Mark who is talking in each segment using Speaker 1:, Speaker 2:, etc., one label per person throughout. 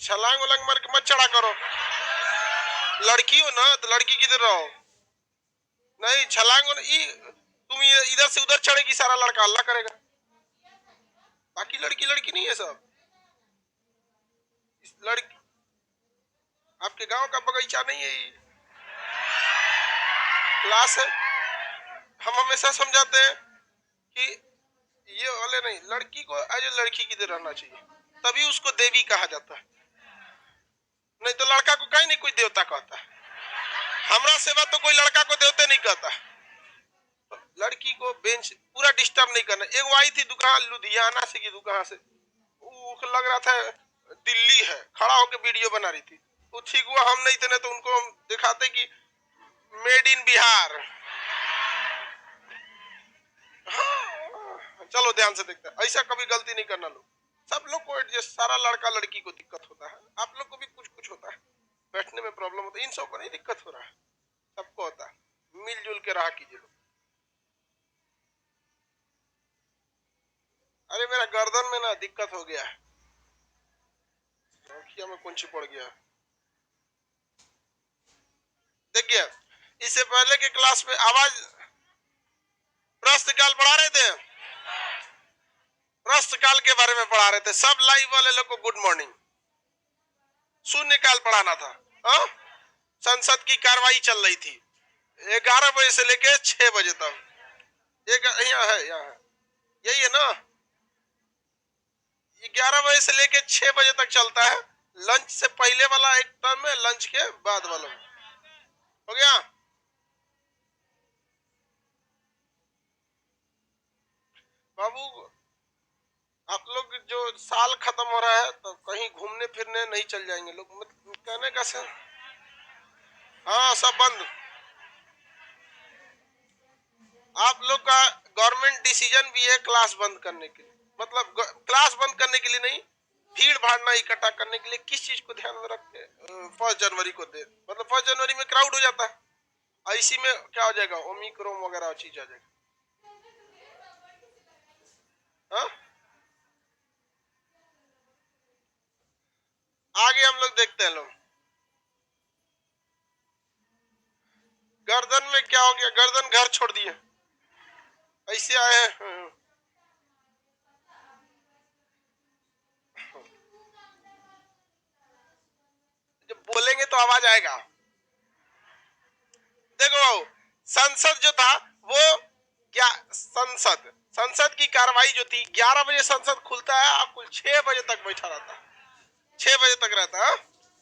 Speaker 1: छलांग उलंग मार के मत चढ़ा करो। लड़की हो ना तो लड़की किधर रहो, नहीं छलांग तुम इधर से उधर चढ़ेगी, सारा लड़का हल्ला करेगा। बाकी लड़की लड़की नहीं है सब। इस लड़की आपके गांव का बगीचा नहीं है, ये क्लास है। हम हमेशा समझाते हैं कि ये वाले नहीं, लड़की को एज ए लड़की की तरह रहना चाहिए, तभी उसको देवी कहा जाता है। नहीं तो लड़का को कहीं नहीं कोई देवता कहता है। हमरा सेवा तो कोई लड़का को देवते नहीं कहता। लड़की को बेंच पूरा डिस्टर्ब नहीं करना। एक आई थी दुकान लुधियाना से की दुकान से, वो लग रहा था दिल्ली है, खड़ा होकर वीडियो बना रही थी। वो ठीक हुआ हम नहीं थे ना तो उनको हम दिखाते कि मेड इन बिहार। हाँ, चलो ध्यान से देखते हैं, ऐसा कभी गलती नहीं करना। लोग सब लोग को एडजस्ट, सारा लड़का लड़की को दिक्कत होता है, आप लोग को भी कुछ कुछ होता है, बैठने में प्रॉब्लम होता है, इन सब को नहीं दिक्कत हो रहा है, सबको होता है। मिलजुल के रहा कीजिए लोग। अरे मेरा गर्दन में ना दिक्कत हो गया है, में कुंची पड़ गया। देखिए इससे पहले के क्लास में आवाज प्रश्न काल पढ़ा रहे थे, प्रश्न काल के बारे में पढ़ा रहे थे। सब लाइव वाले लोग को गुड मॉर्निंग। शून्य काल पढ़ाना था। हा? संसद की कार्रवाई चल रही थी 11 बजे से लेके 6 बजे तक। यहाँ है, यहाँ है, यही है ना। 11 बजे से लेके 6 बजे तक चलता है। लंच से पहले वाला एक टर्म है, लंच के बाद वाला हो गया। बाबू आप लोग जो साल खत्म हो रहा है तो कहीं घूमने फिरने नहीं चल जाएंगे लोग, कहने का सर। हाँ सब बंद। आप लोग का गवर्नमेंट डिसीजन भी है क्लास बंद करने के लिए, मतलब क्लास बंद करने के लिए नहीं, भीड़ भाड़ ना इकट्ठा करने के लिए। किस चीज को ध्यान में रख के 1 जनवरी को दे, मतलब 1 जनवरी में क्राउड हो जाता है, इसी में क्या हो जाएगा, ओमिक्रॉन वगैरह चीज आ जाएगा। हाँ? आगे हम लोग देखते हैं। लोग गर्दन में क्या हो गया, गर्दन घर छोड़ दिए, ऐसे आए हैं। जब बोलेंगे तो आवाज आएगा। देखो संसद जो था वो क्या, संसद की कार्रवाई जो थी 11 बजे संसद खुलता है, आप कुल 6 बजे तक बैठा रहता है, 6 बजे तक रहता है।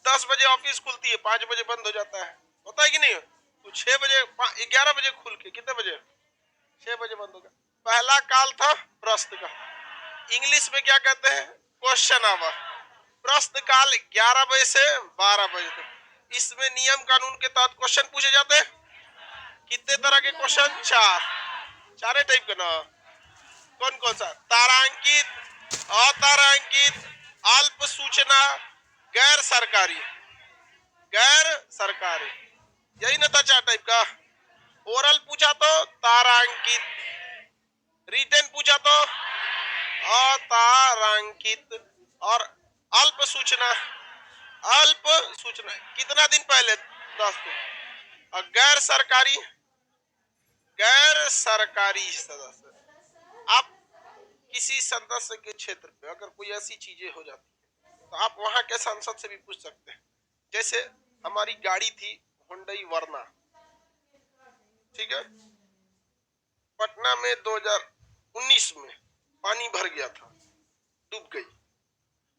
Speaker 1: 10 बजे ऑफिस खुलती है, 5 बजे बंद हो जाता है, होता है कि नहीं। तो 6 बजे 11 बजे खुल के कितने बजे, 6 बजे बंद होगा। पहला काल था प्रश्न का, इंग्लिश में क्या कहते हैं, क्वेश्चन आवर। प्रश्न काल 11 बजे से 12 बजे तक। इसमें नियम कानून के तहत क्वेश्चन पूछे जाते हैं। कितने तरह के क्वेश्चन, 4, 4 टाइप का ना। कौन कौन सा, तारांकित, अतारांकित, अल्प सूचना, गैर सरकारी, गैर सरकारी, यही ना था 4 टाइप का। ओरल पूछा तो तारांकित, रिटन पूछा तो अतारांकित, और अल्प सूचना, अल्प सूचना कितना दिन पहले, 10 दिन। और गैर सरकारी, गैर सरकारी सदस्य, आप किसी सदस्य के क्षेत्र पे अगर कोई ऐसी चीजें हो जाती है तो आप वहां के सांसद से भी पूछ सकते हैं। जैसे हमारी गाड़ी थी हुंडई वर्ना, ठीक है, पटना में 2019 में पानी भर गया था, डूब गई।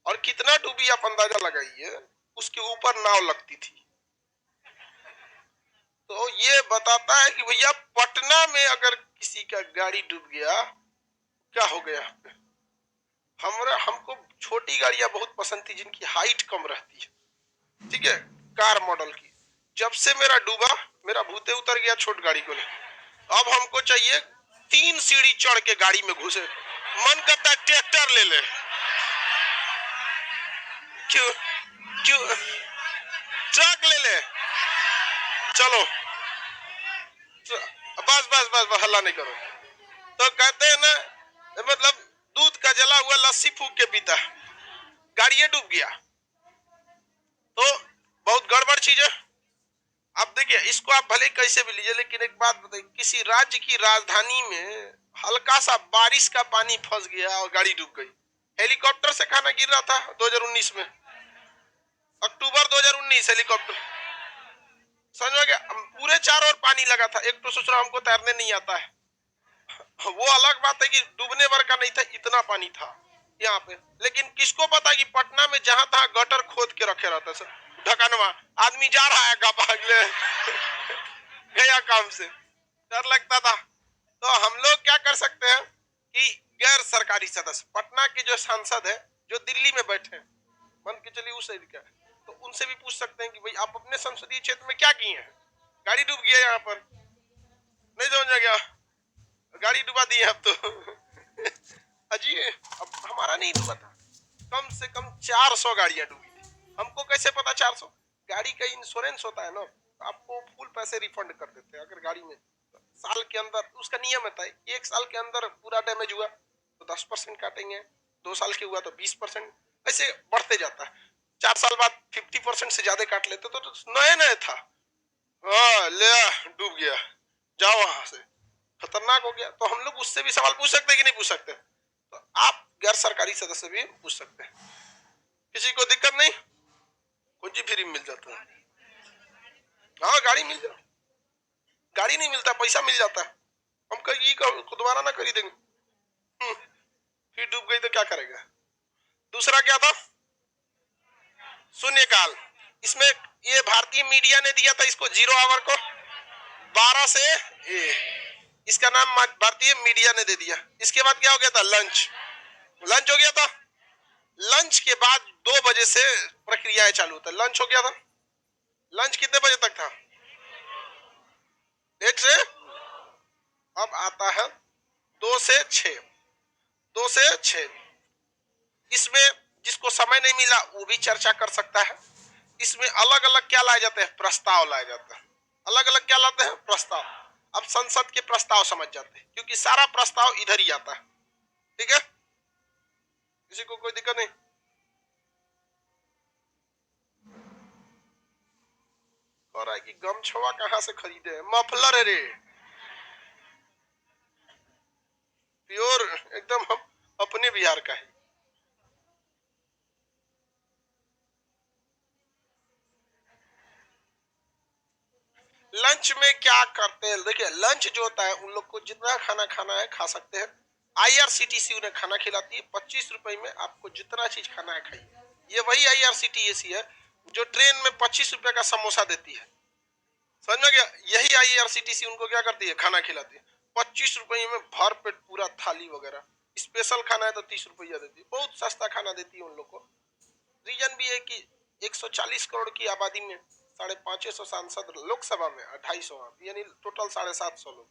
Speaker 1: और कितना डूबी आप अंदाजा लगाइए, उसके ऊपर नाव लगती थी। तो ये बताता है कि भैया पटना में अगर किसी का गाड़ी डूब गया क्या हो गया। हमको छोटी गाड़ियां बहुत पसंद थी जिनकी हाइट कम रहती है, ठीक है, कार मॉडल की। जब से मेरा डूबा, मेरा भूते उतर गया छोट गाड़ी को ले। अब हमको चाहिए 3 सीढ़ी चढ़ के गाड़ी में घुसे, मन करता है ट्रैक्टर ले ले। क्यों क्यों, ट्रक ले ले, चलो बस बस बस, बस हल्ला नहीं करो। तो कहते हैं ना, मतलब दूध का जला हुआ लस्सी फूक के पीता, गाड़ी डूब गया, तो बहुत गड़बड़ चीज है। अब देखिए, इसको आप भले कैसे भी लीजिए, लेकिन एक बात बताइए, किसी राज्य की राजधानी में हल्का सा बारिश का पानी फंस गया और गाड़ी डूब गई। हेलीकॉप्टर से खाना गिर रहा था 2019 में, अक्टूबर 2019, हेलीकॉप्टर, समझ में गया। पूरे चारों ओर पानी लगा था। एक तो सोच रहा हमको तैरने नहीं आता है, वो अलग बात है कि डूबने भर का नहीं था, इतना पानी था यहाँ पे। लेकिन किसको पता कि पटना में जहां तहां गटर खोद के रखे रहते सर, ढकनवा, आदमी जा रहा है भागले गया काम से, डर लगता था। तो हम लोग क्या कर सकते हैं कि गैर सरकारी सदस्य, पटना के जो सांसद है जो दिल्ली में बैठे हैं, मान के चलिए उस साइड का, तो उनसे भी पूछ सकते हैं कि भाई आप अपने संसदीय क्षेत्र में क्या किए हैं। गाड़ी डूब गया यहाँ पर, नहीं समझ गया, गाड़ी डुबा दी है अब तो अजी अब हमारा नहीं डूबा था, कम से कम 400 गाड़ियां डूबी थी। हमको कैसे पता 400? गाड़ी का इंश्योरेंस होता है ना, आपको फुल पैसे रिफंड कर देते हैं। अगर गाड़ी में साल के अंदर, उसका नियम होता है, एक साल के अंदर पूरा डैमेज हुआ तो 10% काटेंगे, 2 साल के हुआ तो 20%, ऐसे बढ़ते जाता है। 4 साल बाद 50% से ज्यादा काट लेते तो नए नए था, ले डूब गया, जाओ वहां से, खतरनाक हो गया। तो हम लोग उससे भी सवाल पूछ सकते हैं कि नहीं पूछ सकते? तो आप गैर सरकारी सदस्य भी पूछ सकते हैं, किसी को दिक्कत नहीं, कुछ फ्री मिल जाता है। हाँ गाड़ी मिल जाता, गाड़ी नहीं मिलता, पैसा मिल जाता है। हम कहीं दोबारा ना खरीदेंगे, फिर डूब गई तो क्या करेगा। दूसरा क्या था, शून्यकाल। इसमें ये भारतीय मीडिया ने दिया था इसको, 0 आवर को 12 से इसका नाम भारतीय मीडिया ने दे दिया। इसके बाद क्या हो गया था, लंच, लंच हो गया था। लंच के बाद 2 बजे से प्रक्रियाएं चालू होता है। लंच हो गया था, लंच कितने बजे तक था, 1 से, अब आता है 2 से 6, 2 से 6। इसमें जिसको समय नहीं मिला वो भी चर्चा कर सकता है। इसमें अलग अलग क्या लाए जाते हैं, प्रस्ताव लाए जाते हैं। अलग अलग क्या लाते हैं, प्रस्ताव। अब संसद के प्रस्ताव समझ जाते हैं, क्योंकि सारा प्रस्ताव इधर ही आता है। ठीक है, किसी को कोई दिक्कत नहीं। और है कि गमछवा कहां से खरीदे हैं, मफलर है रे, प्योर एकदम, हम अपने बिहार का है। लंच में क्या करते हैं, देखिए लंच जो होता है उन लोग को जितना खाना खाना है खा सकते हैं। IRCTC उन्हें खाना खिलाती है, 25 रुपए में आपको जितना चीज खाना है खाइए। ये वही IRCTC है जो ट्रेन में 25 रुपए का समोसा देती है, समझ में गया। यही IRCTC उनको क्या करती है, खाना खिलाती है 25 रुपये में, भर पेट पूरा थाली वगैरह। स्पेशल खाना है तो 30 रुपया देती है, बहुत सस्ता खाना देती है उन लोग को। रीजन भी है कि 140 करोड़ की आबादी में 550 सांसद, लोकसभा में 250, यानी टोटल 750 लोग,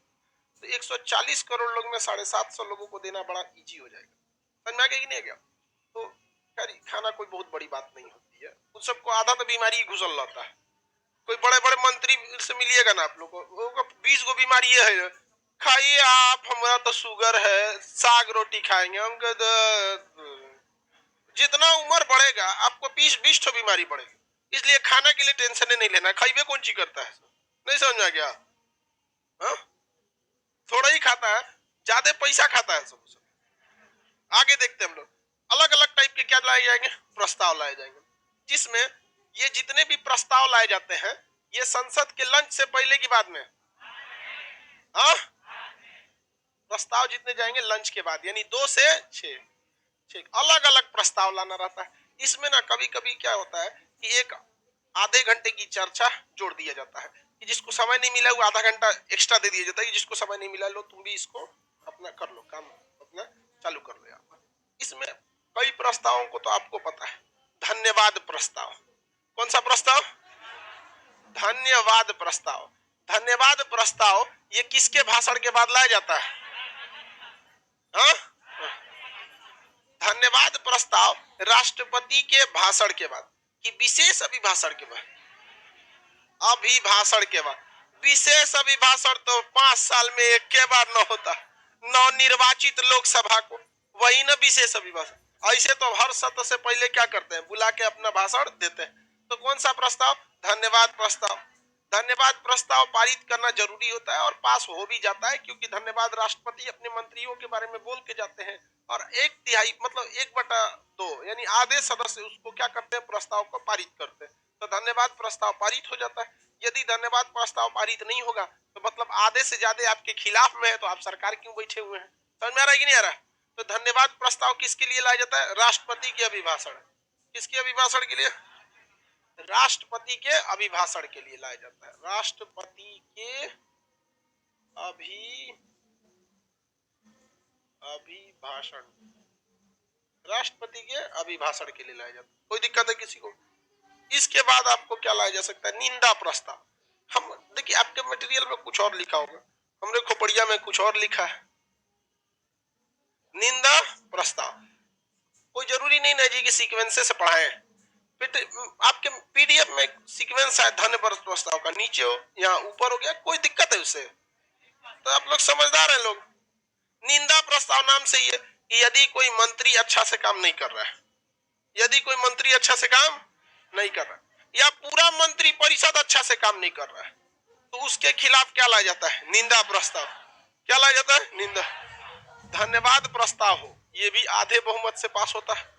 Speaker 1: तो 140 करोड़ लोग में 750 लोगों को देना बड़ा इजी हो जाएगा। समझ में आ गया कि नहीं आ गया। तो खैर खाना कोई बहुत बड़ी बात नहीं होती है, उन सबको आधा तो बीमारी घुसल रहता है। कोई बड़े बड़े मंत्री से मिलिएगा ना आप लोग को, 20 गो बीमारी है, खाइए आप, हमारा तो शुगर है, साग रोटी खाएंगे हम, जितना उम्र बढ़ेगा आपको 20 ठो बीमारी बढ़ेगी। इसलिए खाना के लिए टेंशन नहीं लेना, खाइए कौन चीज करता है, नहीं समझ में आ गया। हा? थोड़ा ही खाता है, ज्यादा पैसा खाता है सब। आगे देखते हैं हम लोग, अलग अलग टाइप के क्या लाए जाएंगे, प्रस्ताव लाए जाएंगे, जिसमें ये जितने भी प्रस्ताव लाए जाते हैं ये संसद के लंच से पहले की बाद में, हाँ, प्रस्ताव जितने जाएंगे लंच के बाद, यानी 2 से 6 अलग अलग प्रस्ताव लाना रहता है। इसमें ना कभी कभी क्या होता है कि एक आधे घंटे की चर्चा जोड़ दिया जाता है, कि जिसको समय नहीं मिला वो आधा घंटा एक्स्ट्रा दे दिया जाता है, कि जिसको समय नहीं मिला लो तुम भी इसको अपना कर लो, काम अपना चालू कर लो। यहाँ इसमें कई प्रस्तावों को तो आपको पता है, धन्यवाद प्रस्ताव, कौन सा प्रस्ताव, धन्यवाद प्रस्ताव। धन्यवाद प्रस्ताव ये किसके भाषण के बाद लाया जाता है, हा? धन्यवाद प्रस्ताव राष्ट्रपति के भाषण के बाद, कि विशेष अभिभाषण के बाद, अभिभाषण के बाद। विशेष अभिभाषण तो 5 साल में एक के बार न होता, नवनिर्वाचित लोकसभा को, वही ना विशेष अभिभाषण। ऐसे तो हर सत्र से पहले क्या करते हैं, बुला के अपना भाषण देते हैं। तो कौन सा प्रस्ताव? धन्यवाद प्रस्ताव। धन्यवाद प्रस्ताव पारित करना जरूरी होता है और पास हो भी जाता है, क्योंकि धन्यवाद राष्ट्रपति अपने मंत्रियों के बारे में बोल के जाते हैं और 1/3 मतलब 1/2 यानी आधे सदस्य उसको क्या करते हैं, प्रस्ताव को पारित करते हैं। तो धन्यवाद प्रस्ताव पारित हो जाता है। यदि धन्यवाद प्रस्ताव पारित नहीं होगा तो मतलब आधे से ज्यादा आपके खिलाफ में है, तो आप सरकार क्यों बैठे हुए हैं? समझ में आ रहा है कि नहीं आ रहा? तो धन्यवाद प्रस्ताव किसके लिए लाया जाता है? राष्ट्रपति के अभिभाषण। किसके अभिभाषण के लिए? राष्ट्रपति के अभिभाषण के लिए लाया जाता है। राष्ट्रपति के अभिभाषण, राष्ट्रपति के अभिभाषण के लिए लाया जाता है। कोई दिक्कत है किसी को? इसके बाद आपको क्या लाया जा सकता है? निंदा प्रस्ताव। हम देखिए आपके मटेरियल में कुछ और लिखा होगा, हमने खोपड़िया में कुछ और लिखा है। निंदा प्रस्ताव कोई जरूरी नहीं ना जी कि सीक्वेंस से पढ़ाएं। आपके पीडीएफ में सीक्वेंस है धन्यवाद प्रस्ताव का, नीचे हो यहाँ ऊपर हो गया, कोई दिक्कत है उससे? तो आप लोग समझदार हैं लोग। निंदा प्रस्ताव नाम से ये कि यदि कोई मंत्री अच्छा से काम नहीं कर रहा है, यदि कोई मंत्री अच्छा से काम नहीं कर रहा है या पूरा मंत्री परिषद अच्छा से काम नहीं कर रहा है, तो उसके खिलाफ क्या लाया जाता है? निंदा प्रस्ताव। क्या लाया जाता है? निंदा। धन्यवाद प्रस्ताव हो, ये भी आधे बहुमत से पास होता है।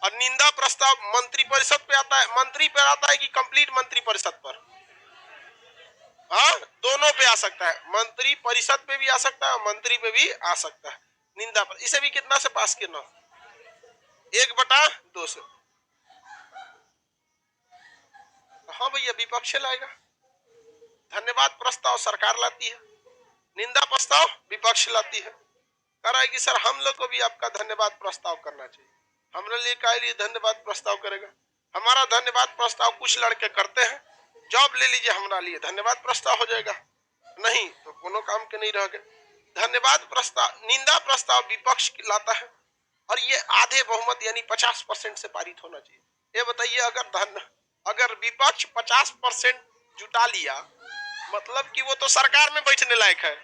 Speaker 1: और निंदा प्रस्ताव मंत्री परिषद पे आता है, मंत्री पर आता है कि कंप्लीट मंत्री परिषद पर? हाँ, दोनों पे आ सकता है, मंत्री परिषद पे भी आ सकता है, मंत्री पे भी आ सकता है। निंदा पर इसे भी कितना से पास करना? 1/2 से। हाँ भैया, विपक्ष लाएगा। धन्यवाद प्रस्ताव सरकार लाती है, निंदा प्रस्ताव विपक्ष लाती है। कह रहा है कि सर हम लोग को भी आपका धन्यवाद प्रस्ताव करना चाहिए। हमारे लिए क्या लिए धन्यवाद प्रस्ताव करेगा? हमारा धन्यवाद प्रस्ताव कुछ लड़के करते हैं, जॉब ले लीजिए, हमारा लिए धन्यवाद प्रस्ताव हो जाएगा, नहीं तो कोनो काम के नहीं रह गए। धन्यवाद प्रस्ताव, निंदा प्रस्ताव विपक्ष लाता है और ये आधे बहुमत यानी 50% से पारित होना चाहिए। ये बताइए, अगर विपक्ष 50% जुटा लिया, मतलब कि वो तो सरकार में बैठने लायक है।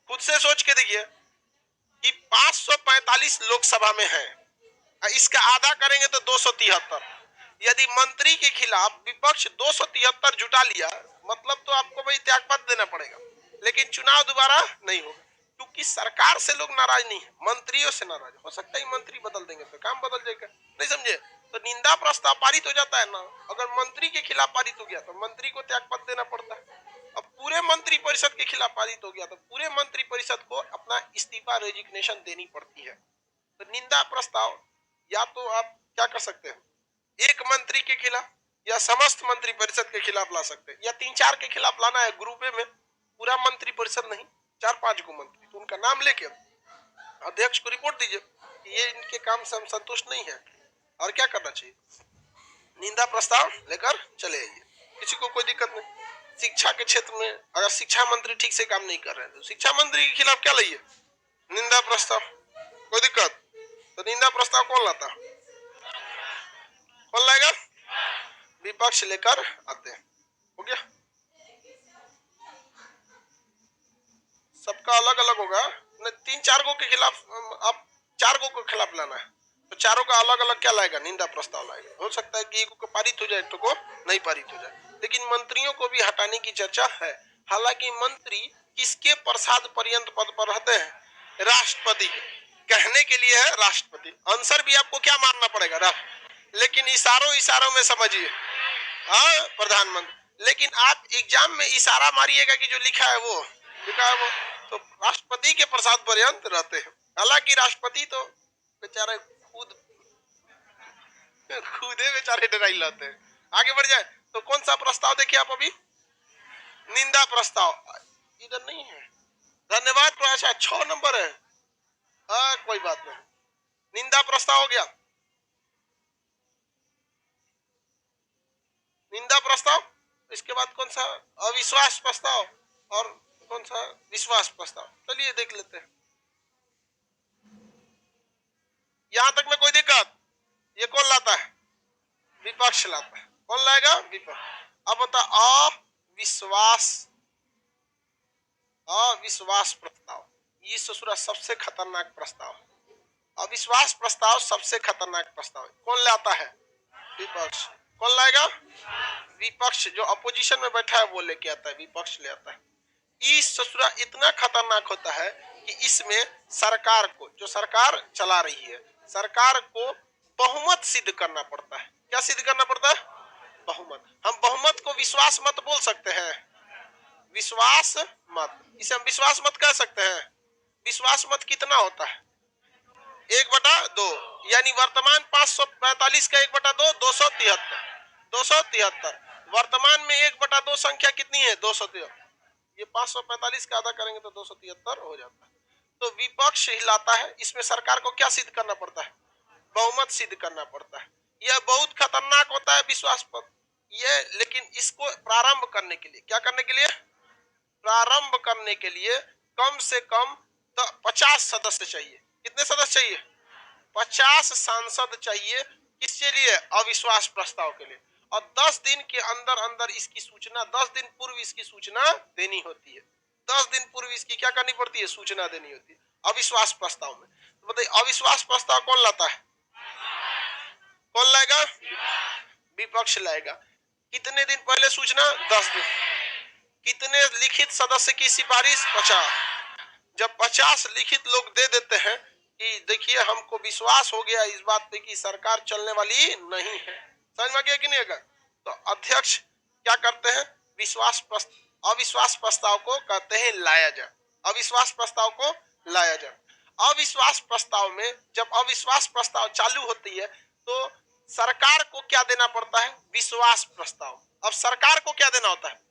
Speaker 1: खुद से सोच के देखिए कि 545 लोकसभा में है, इसका आधा करेंगे तो 273। यदि मंत्री के खिलाफ विपक्ष 273 जुटा लिया, मतलब तो आपको भाई त्यागपत्र देना पड़ेगा, लेकिन चुनाव दोबारा नहीं होगा, क्योंकि सरकार से लोग नाराज नहीं है, मंत्रियों से नाराज। हो सकता है मंत्री बदल देंगे तो काम बदल जाएगा, नहीं समझे? तो निंदा प्रस्ताव पारित हो जाता है ना, अगर मंत्री के खिलाफ पारित हो गया तो मंत्री को त्यागपत्र देना पड़ता है। अब पूरे मंत्री परिषद के खिलाफ पारित हो गया तो पूरे मंत्री परिषद को अपना इस्तीफा, रेजिग्नेशन देनी पड़ती है। तो निंदा प्रस्ताव या तो आप क्या कर सकते हैं, एक मंत्री के खिलाफ या समस्त मंत्री परिषद के खिलाफ ला सकते हैं, या 3-4 के खिलाफ लाना है ग्रुपे में, पूरा मंत्री परिषद नहीं, 4-5 को मंत्री, तो उनका नाम लेके अध्यक्ष को रिपोर्ट दीजिए कि ये इनके काम से हम संतुष्ट नहीं है और क्या करना चाहिए। निंदा प्रस्ताव लेकर चले आइए, किसी को कोई दिक्कत नहीं। शिक्षा के क्षेत्र में अगर शिक्षा मंत्री ठीक से काम नहीं कर रहे हैं तो शिक्षा मंत्री के खिलाफ क्या लाइए? निंदा प्रस्ताव। कोई दिक्कत? तो निंदा प्रस्ताव कौन लाता? कौन लाएगा? विपक्ष लेकर आते हैं। हो गया, सबका अलग अलग होगा, 3-4 गो के खिलाफ, आप 4 गो के खिलाफ लाना है तो चारों का अलग अलग क्या लाएगा? निंदा प्रस्ताव लाएगा। हो सकता है कि एक को पारित हो जाए, एक को नहीं पारित हो जाए, लेकिन मंत्रियों को भी हटाने की चर्चा है। हालांकि मंत्री किसके प्रसाद पर्यंत पद पर रहते हैं? राष्ट्रपति के। कहने के लिए है राष्ट्रपति, आंसर भी आपको क्या मानना पड़ेगा? लेकिन इशारों में समझिए, हाँ प्रधानमंत्री। लेकिन आप एग्जाम में इशारा मारिएगा कि जो लिखा है वो लिखा है वो, तो राष्ट्रपति के प्रसाद पर्यंत रहते हैं। हालांकि राष्ट्रपति तो बेचारे खुदे बेचारे डराई लाते हैं। आगे बढ़ जाए तो कौन सा प्रस्ताव देखिए आप अभी? निंदा प्रस्ताव इधर नहीं है, धन्यवाद। अच्छा 6 नंबर है, कोई बात नहीं, निंदा प्रस्ताव हो गया। निंदा प्रस्ताव, इसके बाद कौन सा? अविश्वास प्रस्ताव और कौन सा? विश्वास प्रस्ताव। चलिए देख लेते हैं, यहां तक में कोई दिक्कत? ये कौन लाता है? विपक्ष लाता है। कौन लाएगा? विपक्ष। अब बता, अविश्वास प्रस्ताव, ये ससुरा सबसे खतरनाक प्रस्ताव। अविश्वास प्रस्ताव सबसे खतरनाक प्रस्ताव कौन लाता है? विपक्ष। कौन लाएगा? विपक्ष। जो अपोजिशन में बैठा है वो लेके आता है, विपक्ष ले आता है। इस ससुरा इतना खतरनाक होता है कि इसमें सरकार को, जो सरकार चला रही है, सरकार को बहुमत सिद्ध करना पड़ता है। क्या सिद्ध करना पड़ता है? बहुमत। हम बहुमत को विश्वास मत बोल सकते हैं, विश्वास मत, इसे हम विश्वास मत कह सकते हैं। विश्वास मत कितना होता है? 1/2, यानी वर्तमान 545 का 1/2 273। 273 वर्तमान में 1/2 संख्या कितनी है? 273। ये 545 का आधा करेंगे तो 273 हो जाता है। तो विपक्ष हिलाता है। इसमें सरकार को क्या सिद्ध करना पड़ता है? बहुमत सिद्ध करना पड़ता है। यह बहुत खतरनाक होता है विश्वास पर ये। लेकिन इसको प्रारंभ करने के लिए, क्या करने के लिए? प्रारंभ करने के लिए कम से कम 50 सदस्य चाहिए। कितने सदस्य चाहिए? 50 सांसद चाहिए। किसके लिए? अविश्वास प्रस्ताव के लिए। और 10 दिन के अंदर अंदर इसकी सूचना, 10 दिन पूर्व इसकी सूचना देनी होती है। 10 दिन पूर्व इसकी क्या करनी पड़ती है? सूचना देनी होती है अविश्वास प्रस्ताव में। तो बताइए, अविश्वास प्रस्ताव कौन लाता है? कौन लाएगा? विपक्ष लाएगा। कितने दिन पहले सूचना? 10 दिन। कितने लिखित सदस्य की सिफारिश? 50। जब 50 लिखित लोग दे देते हैं कि देखिए हमको विश्वास हो गया इस बात पे कि सरकार चलने वाली नहीं है, समझ में गया कि नहीं? अगर तो अध्यक्ष क्या करते हैं? अविश्वास प्रस्ताव को कहते हैं लाया जाए। अविश्वास प्रस्ताव को लाया जाए। अविश्वास प्रस्ताव में जब अविश्वास प्रस्ताव चालू होती है तो सरकार को क्या देना पड़ता है? विश्वास प्रस्ताव। अब सरकार को क्या देना होता है?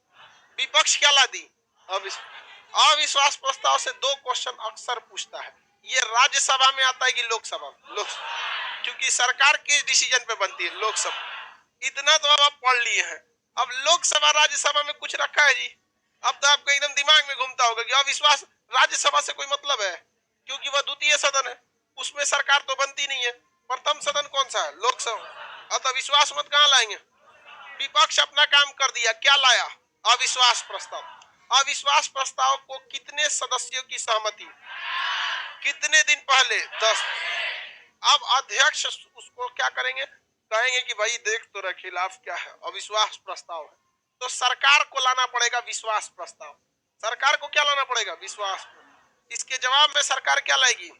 Speaker 1: विपक्ष क्या ला दी? अविश्वास प्रस्ताव से 2 क्वेश्चन अक्सर पूछता है। ये राज्यसभा में आता है कि लोकसभा में? क्योंकि सरकार किस डिसीजन पे बनती है? लोकसभा। इतना तो अब आप पढ़ लिए हैं। अब लोकसभा राज्यसभा में कुछ रखा है जी? अब तो आपको एकदम दिमाग में घूमता होगा कि अविश्वास राज्यसभा से कोई मतलब है, क्योंकि वह द्वितीय सदन है, उसमें सरकार तो बनती नहीं है। प्रथम सदन कौन सा है? लोकसभा। अतः विश्वास मत कहां लाएंगे? विपक्ष अपना काम कर दिया। क्या लाया? अविश्वास प्रस्ताव। अविश्वास प्रस्ताव को कितने सदस्यों की सहमति? कितने दिन पहले? 10। अब अध्यक्ष उसको क्या करेंगे? कहेंगे कि भाई देख तो रहे खिलाफ क्या है, अविश्वास प्रस्ताव है। तो सरकार को लाना पड़ेगा विश्वास प्रस्ताव। सरकार को क्या लाना पड़ेगा? विश्वास। इसके जवाब में सरकार क्या लाएगी?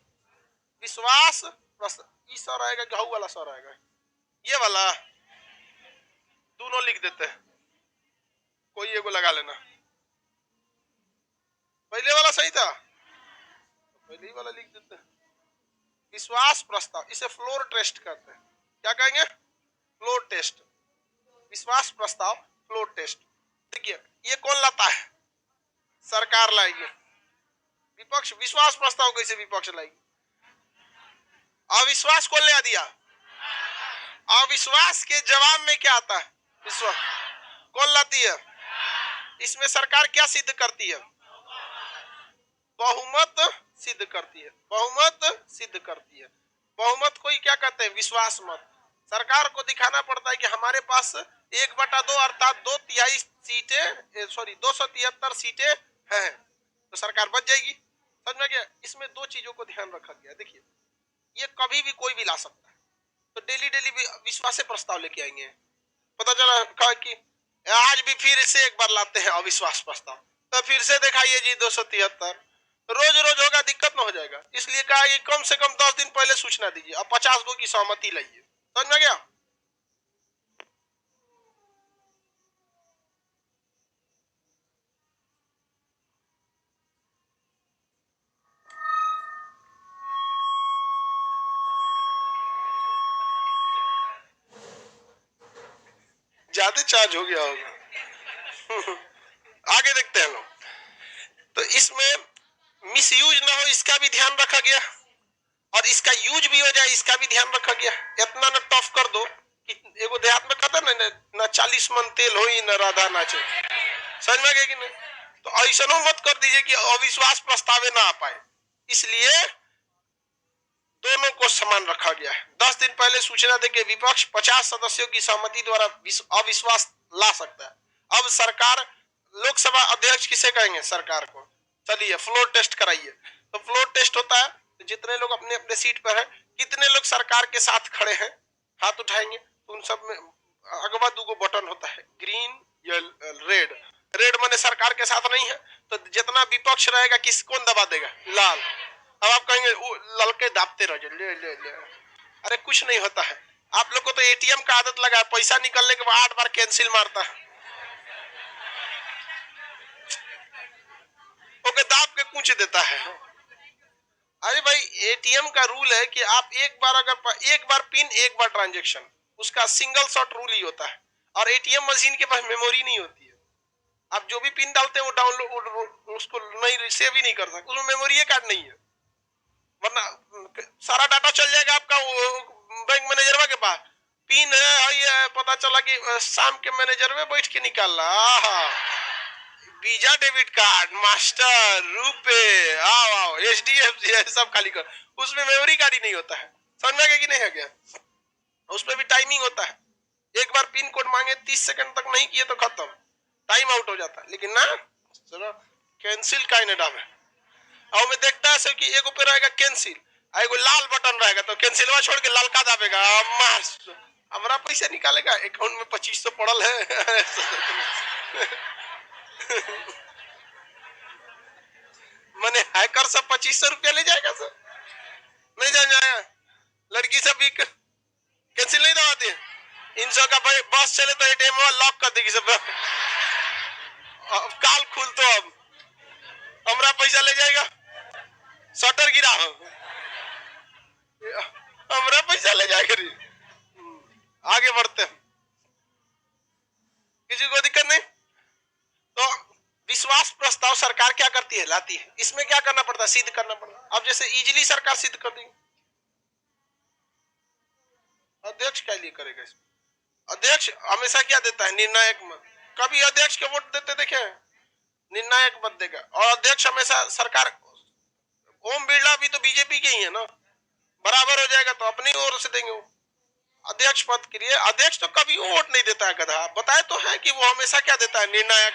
Speaker 1: विश्वास प्रस्ताव। ये सर आएगा कि वाला सर आएगा? ये वाला दोनों लिख देते हैं, कोई एगो लगा लेना। पहले वाला सही था, पहले ही वाला लिख देते हैं। विश्वास प्रस्ताव, इसे फ्लोर टेस्ट करते हैं। क्या कहेंगे? Floor test. विश्वास प्रस्ताव फ्लोर टेस्ट। देखिए ये कौन लाता है? सरकार लाएगी। विपक्ष विश्वास प्रस्ताव कैसे विपक्ष लाएगी? अविश्वास कौन ले दिया? अविश्वास के जवाब में क्या आता है? विश्वास। कौन लाती है? इसमें सरकार क्या सिद्ध करती है? बहुमत सिद्ध करती है। बहुमत सिद्ध करती है। बहुमत को ही क्या कहते हैं? विश्वास मत। सरकार को दिखाना पड़ता है कि हमारे पास 1/2 अर्थात 2/3 सीटें, सॉरी 273 सीटें हैं, तो सरकार बच जाएगी। समझ में गया? इसमें 2 चीजों को ध्यान रखा गया। देखिए ये कभी भी कोई भी ला सकता है, तो डेली डेली विश्वास प्रस्ताव लेके आएंगे। पता चला कहा कि आज भी फिर से एक बार लाते हैं अविश्वास प्रस्ताव, तो फिर से दिखाइए जी 273। रोज रोज होगा, दिक्कत न हो जाएगा। इसलिए कहा कि कम से कम 10 दिन पहले सूचना दीजिए और 50 गो की सहमति लाइए। समझ में गया? ज्यादा चार्ज हो गया होगा। आगे देखते हैं लोग। तो इसमें मिसयूज ना हो इसका भी ध्यान रखा गया, और इसका यूज भी हो जाए इसका भी ध्यान रखा गया। इतना न टफ कर दो कि एगो देहात में कहता ना 40 मन तेल हो न राधा नाचे। समझ में गया कि नहीं? तो ऐसा मत कर दीजिए कि अविश्वास प्रस्ताव ना आ पाए। इसलिए दोनों को समान रखा गया है। 10 दिन पहले सूचना देके विपक्ष 50 सदस्यों की सहमति द्वारा अविश्वास ला सकता है। अब सरकार, लोकसभा अध्यक्ष किसे कहेंगे? सरकार को। चलिए फ्लोर टेस्ट कराइए। तो फ्लोर टेस्ट होता है तो जितने लोग अपने अपने सीट पर हैं, कितने लोग सरकार के साथ खड़े हैं हाथ उठाएंगे, तो उन सब में अगवा दूगो बटन होता है, ग्रीन या रेड। रेड माने सरकार के साथ नहीं है, तो जितना विपक्ष रहेगा किस कौन दबा देगा? लाल। अब आप कहेंगे ललके दाबते रह ले ले ले, अरे कुछ नहीं होता है। आप लोग को तो एटीएम का आदत लगा है, पैसा निकलने के बाद 8 बार कैंसिल मारता है, ओके दाब के पूछ देता है। अरे भाई एटीएम का रूल है कि आप एक बार अगर एक बार पिन एक बार ट्रांजेक्शन, उसका सिंगल शॉट रूल ही होता है। और एटीएम मशीन के पास मेमोरी नहीं होती है, आप जो भी पिन डालते हैं वो डाउनलोड उसको नहीं सेव ही नहीं कर सकते, उसमें मेमोरी कार्ड नहीं है, वरना सारा डाटा चल जाएगा आपका बैंक मैनेजर के पास। पिन है पता चला कि शाम के मैनेजर में बैठ के निकाल रहा, visa debit card master RuPay आओ आओ HDFC सब खाली कर, उसमें मेमोरी कार्ड ही नहीं होता है। समझ में आ गया कि नहीं आ गया? उसमें भी टाइमिंग होता है, एक बार पिन कोड मांगे 30 सेकंड तक नहीं किए तो खत्म, टाइम आउट हो जाता है। लेकिन ना चलो कैंसिल का नहीं डाल, और मैं देखता है कि एगो पे रहेगा कैंसिल, एगो लाल बटन रहेगा, तो कैंसिलवा छोड़ के ललका दाबेगा, हमारा पैसा निकालेगा, अकाउंट में 2500 पड़ल है मैंने हैकर सब 2500 रुपया ले जाएगा सर, नहीं जाएगा। लड़की सब भी कैंसिल नहीं दबाती है, इनसो का भाई बस चले तो एटीएम लॉक कर देगी सब, काल खुल तो अब हमारा पैसा ले जाएगा, शटर गिरा हो हमारा पैसा ले जाएगा। आगे बढ़ते हैं, किसी को दिक्कत नहीं। तो विश्वास प्रस्ताव सरकार क्या करती है? लाती है। इसमें क्या करना पड़ता है? सिद्ध करना पड़ता है। अब जैसे इजीली सरकार सिद्ध कर देगी, अध्यक्ष क्या लिए करेगा इसमें? अध्यक्ष हमेशा क्या देता है? निर्णायक मत। कभी अध्यक्ष के वोट देते देखे? निर्णायक मत देगा। और अध्यक्ष हमेशा सरकार, ओम बिरला भी तो बीजेपी के ही है ना, बराबर हो जाएगा तो अपनी ओर से देंगे वो अध्यक्ष पद के लिए। अध्यक्ष तो कभी वोट नहीं देता है, गधा बताए तो है कि वो हमेशा क्या देता है? निर्णायक।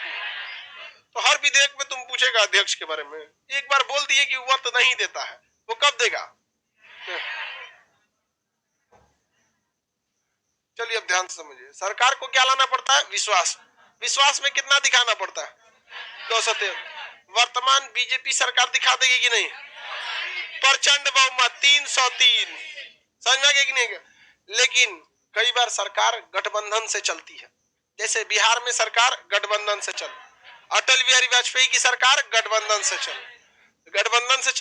Speaker 1: तो हर विधेयक में तुम पूछेगा अध्यक्ष के बारे में, एक बार बोल दिए कि वह तो नहीं देता है, वो कब देगा? चलिए अब ध्यान से समझिए, सरकार को क्या लाना पड़ता है? विश्वास। विश्वास में कितना दिखाना पड़ता है? 213। वर्तमान बीजेपी सरकार दिखा देगी कि नहीं? प्रचंड बहुमत 303, समझ में कि नहीं? लेकिन कई बार सरकार गठबंधन से चलती है, जैसे बिहार में सरकार गठबंधन से चल, अटल बिहारी वाजपेयी की सरकार गठबंधन से चल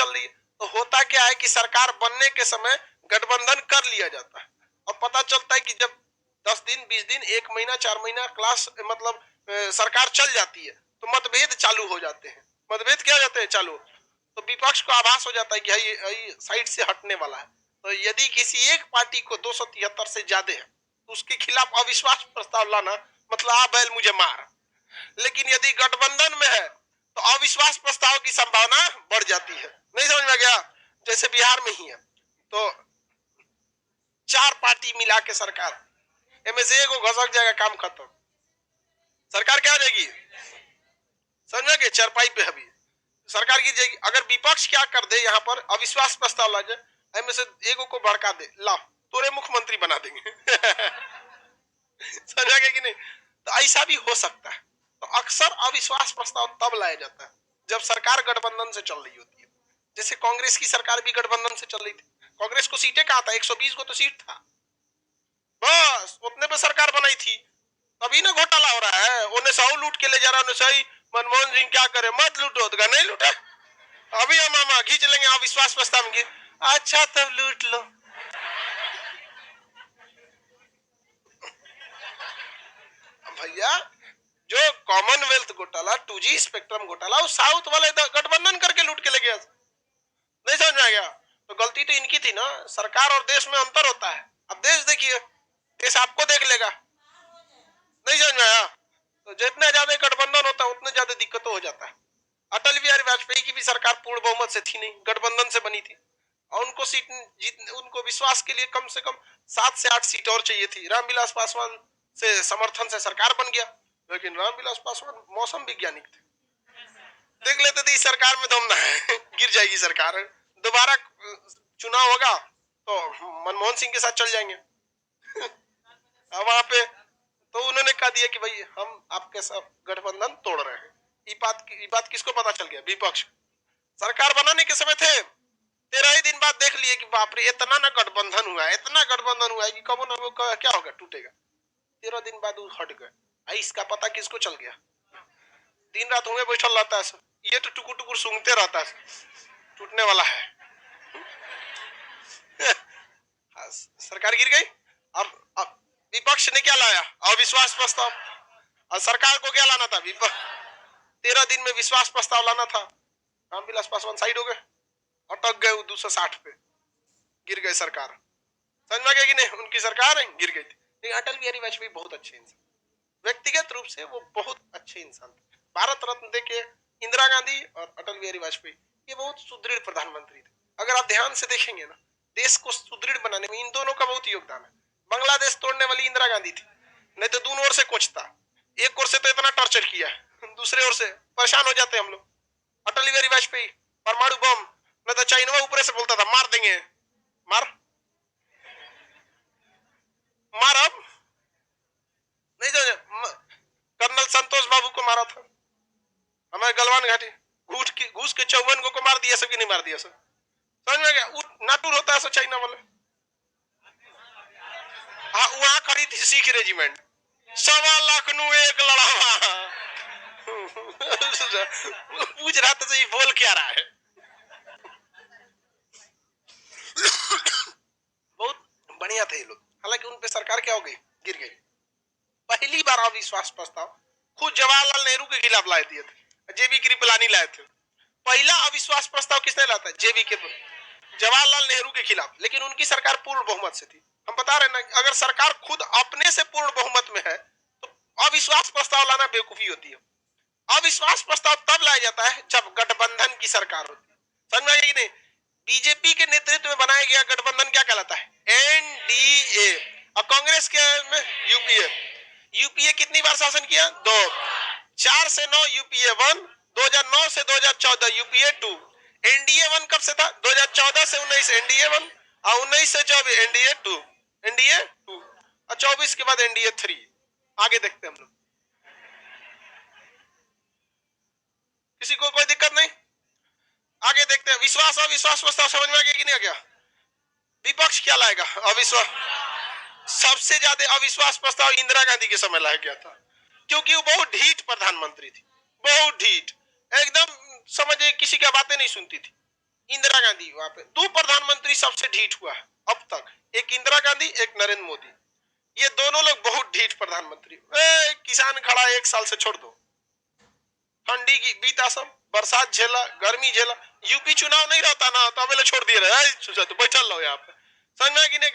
Speaker 1: रही है। तो होता क्या है कि सरकार बनने के समय गठबंधन कर लिया जाता है, और पता चलता है कि जब 10 दिन 20 दिन 1 महीना 4 महीना क्लास मतलब सरकार चल जाती है, तो मतभेद चालू हो जाते हैं। मतभेद क्या जाते हैं चालू, तो विपक्ष को आभास हो जाता है कि ये साइड से हटने वाला है। तो यदि किसी एक पार्टी को 273 से ज्यादा है, तो उसके खिलाफ अविश्वास प्रस्ताव लाना मतलब आ बैल मुझे मार। लेकिन यदि गठबंधन में है तो अविश्वास प्रस्ताव की संभावना बढ़ जाती है। नहीं समझ में गया? जैसे बिहार में ही है, तो 4 पार्टी मिला के सरकार, इनमें से एक को घसक जाएगा, काम खत्म, सरकार क्या हो जाएगी? समझ गए? चरपाई पे अभी सरकार गिर जाएगी। अगर विपक्ष क्या कर दे, यहाँ पर अविश्वास प्रस्ताव ला जाए, इनमें से एगो को भड़का दे, ला तोरे मुख्यमंत्री बना देंगे समझ गए कि नहीं? तो ऐसा भी हो सकता है। तो अक्सर अविश्वास प्रस्ताव तब लाया जाता है जब सरकार गठबंधन से चल रही होती है। जैसे कांग्रेस की सरकार भी गठबंधन से चल रही थी, कांग्रेस को सीटें कहा था, 120 को तो सीट था, बस उतने पे सरकार बनाई थी। तभी ना घोटाला हो रहा है, उन्हें 100 लूट के ले जा रहा है, सही मनमोहन सिंह क्या करे, मत लूटो, तो नहीं लूटा, अभी हम मामा खींच लेंगे अविश्वास प्रस्ताव में, अच्छा तब लूट लो। भैया जो कॉमनवेल्थ घोटाला, 2G स्पेक्ट्रम घोटाला, वो साउथ वाले गठबंधन करके लूट के ले गया। नहीं समझ में आ गया? तो गलती तो इनकी थी ना। सरकार और देश में अंतर होता है। अब देश देखिए, देश आपको देख लेगा। नहीं समझ में आया? तो जितना ज्यादा गठबंधन होता है उतने ज्यादा दिक्कतों हो जाता है। अटल बिहारी वाजपेयी की भी सरकार पूर्ण बहुमत से थी नहीं, गठबंधन से बनी थी, और उनको सीट उनको विश्वास के लिए कम से कम 7 से 8 सीट और चाहिए थी। रामविलास पासवान से समर्थन से सरकार बन गया, लेकिन रामविलास पासवान मौसम वैज्ञानिक थे, देख लेते थे इस सरकार में दम ना है गिर जाएगी सरकार, दोबारा चुनाव होगा तो मनमोहन सिंह के साथ चल जाएंगे वहां पे तो उन्होंने कह दिया कि भाई हम आपके साथ गठबंधन तोड़ रहे हैं। ये बात किसको पता चल गया? विपक्ष। सरकार बनाने के समय थे, 13 ही दिन बाद देख लिए कि बाप रे इतना ना गठबंधन हुआ है, इतना गठबंधन हुआ है कि कबो ना वो क्या होगा, टूटेगा। 13 दिन बाद वो हट गए। इसका पता किसको चल गया? दिन रात हुए बैठल रहता है, ये तो टुकुर टुकुर सूंघते रहता है, टूटने वाला है। सरकार गिर गई। अब विपक्ष ने क्या लाया? अविश्वास प्रस्ताव। और सरकार को क्या लाना था? 13 दिन में विश्वास प्रस्ताव लाना था। रामविलास पासवान साइड हो गए, अटक गए 260 पे, गिर गए सरकार। समझ में आ गया कि नहीं? उनकी सरकार गिर गई थी। लेकिन अटल बिहारी वाजपेयी बहुत अच्छे इंसान, व्यक्तिगत रूप से वो बहुत अच्छे इंसान थे। भारत रत्न देके इंदिरा गांधी और अटल बिहारी वाजपेयी ये बहुत सुदृढ़ प्रधानमंत्री थे। अगर आप ध्यान से देखेंगे ना, देश को सुदृढ़ बनाने में इन दोनों का बहुत योगदान है। बांग्लादेश तोड़ने वाली इंदिरा गांधी थी, नहीं तो दोनों ओर से कुछ था। एक ओर से तो इतना टॉर्चर किया, दूसरे ओर से परेशान हो जाते हम लोग। अटल बिहारी वाजपेयी परमाणु बम, नहीं तो चाइना ऊपर से बोलता था मार देंगे, मार मार। अब नहीं जो कर्नल संतोष बाबू को मारा था हमारे गलवान घाटी, घूस के 54 को मार दिया, सबकी नहीं मार दिया सब। समझ में गया? नाटुर होता है सब चाइना वाले। हाँ, वहां खड़ी थी सिख रेजिमेंट, 1.25 लाख एक लड़ावा। पूछ रहा था ये बोल क्या रहा है। बहुत बढ़िया थे ये लोग। हालांकि उन पे सरकार क्या हो गई? गिर गई। पहली बार अविश्वास प्रस्ताव खुद जवाहरलाल नेहरू के खिलाफ लाए दिए थे, जेबी कृपलानी लाए थे। पहला अविश्वास प्रस्ताव किसने लाया था? जेबी कृपलानी, जवाहरलाल नेहरू के खिलाफ। लेकिन उनकी सरकार पूर्ण बहुमत से थी। हम बता रहे ना, अगर सरकार खुद अपने से पूर्ण बहुमत में है तो अविश्वास प्रस्ताव लाना बेवकूफी होती है। अविश्वास प्रस्ताव तब लाया जाता है जब गठबंधन की सरकार होती है। समझ में आएगी नहीं? बीजेपी के नेतृत्व में बनाया गया गठबंधन क्या कहलाता है? एनडीए। और कांग्रेस के में यूपीए। यूपीए कितनी बार शासन किया? 2। 4 से 9 यूपीए 1, 2009 से 2014 यूपीए 2। एनडीए 1 कब से था? 2014 से 19 एनडीए 1 और 19 से 24 एनडीए 2। एनडीए 2 और 24 के बाद एनडीए 3। आगे देखते हैं हम लोग। किसी को कोई दिक्कत नहीं? आगे देखते हैं। विश्वास अविश्वास प्रस्ताव समझ में आ गया कि नहीं आ गया? विपक्ष क्या लाएगा? अविश्वास। सबसे ज्यादा अविश्वास प्रस्ताव इंदिरा गांधी के समय लाया गया था, क्योंकि वो बहुत ढीठ प्रधानमंत्री थी, बहुत ढीठ, एकदम समझिए किसी की बातें नहीं सुनती थी। इंदिरा गांधी, वहां पे 2 प्रधानमंत्री सबसे ढीठ हुआ है अब तक, एक इंदिरा गांधी, एक नरेंद्र मोदी। ये दोनों लोग बहुत ढीठ प्रधानमंत्री। किसान खड़ा 1 साल से छोड़ दो, ठंडी की बीता सब, बरसात झेला, गर्मी झेला। यूपी चुनाव नहीं रहता ना तो अबे छोड़ दिए रहे, तो बैठल रहो यहाँ पे। समझ में कि नहीं?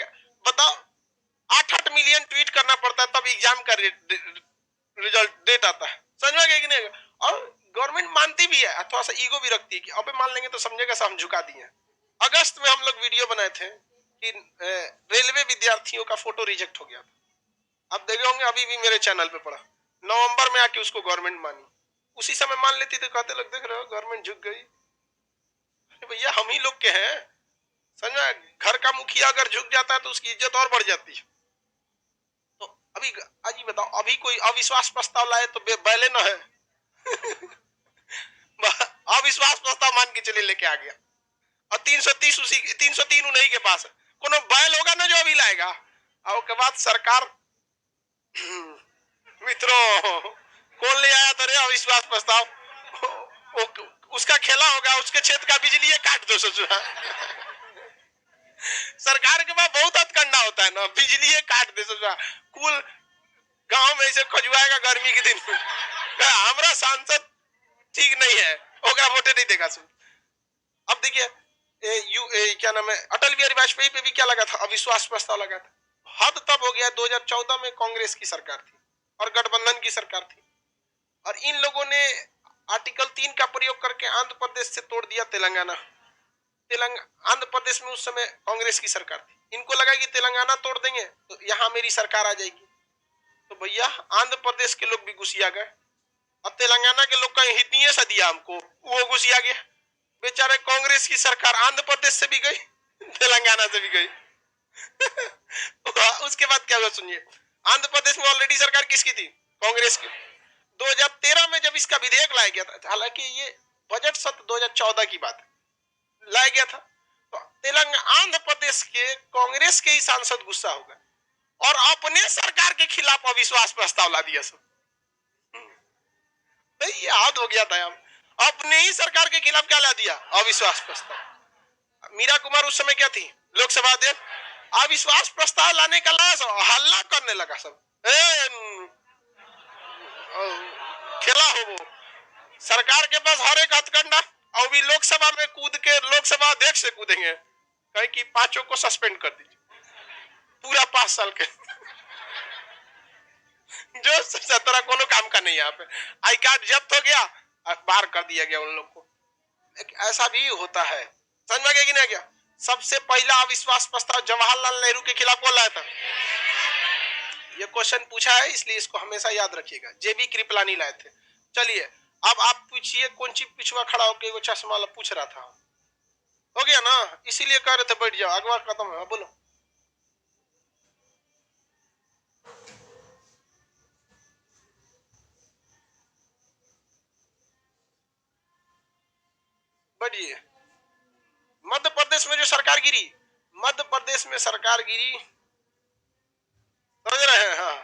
Speaker 1: बताओ, 8-8 मिलियन ट्वीट करना पड़ता है तब एग्जाम का रिजल्ट डेट आता है। समझ में कि नहीं? और गवर्नमेंट मानती भी है, थोड़ा सा ईगो भी रखती है कि अबे मान लेंगे तो समझेगा सब हम झुका दिए। अगस्त में हम लोग वीडियो बनाए थे कि रेलवे विद्यार्थियों का फोटो रिजेक्ट हो गया था। आप देखे होंगे, अभी भी मेरे चैनल पे पड़ा। नवंबर में आके उसको गवर्नमेंट मानी। उसी समय मान लेती तो कहते लोग देख रहे हो गवर्नमेंट झुक गई। भैया हम ही लोग के हैं। समझ, घर का मुखिया अगर झुक जाता है तो उसकी इज्जत और बढ़ जाती है। तो अभी आज ही बताओ, अभी कोई अविश्वास प्रस्ताव लाए तो बैले न है। अविश्वास प्रस्ताव मान के चले लेके आ गया और 330 उसी 303 उन्हीं के पास है। कोनो बैल होगा ना जो अभी लाएगा। और उसके बाद सरकार मित्रों कौन ले आया था रे अविश्वास प्रस्ताव? उसका खेला होगा, उसके क्षेत्र का बिजली काट दो ससुरा। सरकार के पास बहुत हथकंडा होता है ना, बिजली काट दे ससुरा। कुल गांव में ऐसे खजुआएगा गर्मी के दिन। हमारा सांसद ठीक नहीं है, ओकरा वोटे नहीं देगा। अब देखिए क्या नाम है, अटल बिहारी वाजपेयी पे भी क्या लगा था? अविश्वास प्रस्ताव लगा था। हद तब हो गया 2014 में कांग्रेस की सरकार थी और गठबंधन की सरकार थी, और इन लोगों ने आर्टिकल 3 का प्रयोग करके आंध्र प्रदेश से तोड़ दिया तेलंगाना। आंध्र प्रदेश में उस समय कांग्रेस की सरकार थी। इनको लगा कि तेलंगाना तोड़ देंगे तो यहाँ मेरी सरकार आ जाएगी। तो भैया आंध्र प्रदेश के लोग भी घुसिया गए और तेलंगाना के लोग का हितनीय सा दिया हमको, वो घुसिया गया। बेचारे कांग्रेस की सरकार आंध्र प्रदेश से भी गई, तेलंगाना से भी गई। उसके बाद क्या हुआ सुनिए। आंध्र प्रदेश में ऑलरेडी सरकार किसकी थी? कांग्रेस की। 2013 में जब इसका विधेयक लाया गया था, हालांकि ये बजट सत्र 2014 की बात है, लाया गया था, तो तेलंगाना आंध्र प्रदेश के कांग्रेस के ही सांसद गुस्सा हो गए और अपने सरकार के खिलाफ अविश्वास प्रस्ताव ला दिया। सब ये याद हो गया था, हम अपने ही सरकार के खिलाफ क्या ला दिया? अविश्वास प्रस्ताव। मीरा कुमार उस समय क्या थी? लोकसभा अध्यक्ष। अविश्वास प्रस्ताव लाने का लाया, सब हल्ला करने लगा, सब खेला हो वो सरकार के पास हर एक हथकंडा, और भी लोकसभा में कूद के लोकसभा अध्यक्ष से कूदेंगे, कहे कि पांचों को सस्पेंड कर दीजिए पूरा 5 साल के जो 17 कोनो काम का नहीं। यहाँ पे आई कार्ड जब्त हो गया, बाहर कर दिया गया उन लोग को। ऐसा भी होता है, समझ में गया क्या? सबसे पहला अविश्वास प्रस्ताव जवाहरलाल नेहरू के खिलाफ कौन लाया था? ये क्वेश्चन पूछा है, इसलिए इसको हमेशा याद रखिएगा। जेबी कृपलानी लाए थे। चलिए अब आप पूछिए, कौन सी पिछुआ खड़ा होकर वो चश्मा वाला पूछ रहा था, हो गया ना? इसीलिए कह रहे थे बैठ जाओ, अगवा खत्म है, बोलो। बढ़िए। मध्य प्रदेश में जो सरकार गिरी, मध्य प्रदेश में सरकार गिरी, समझ रहे हैं? हाँ,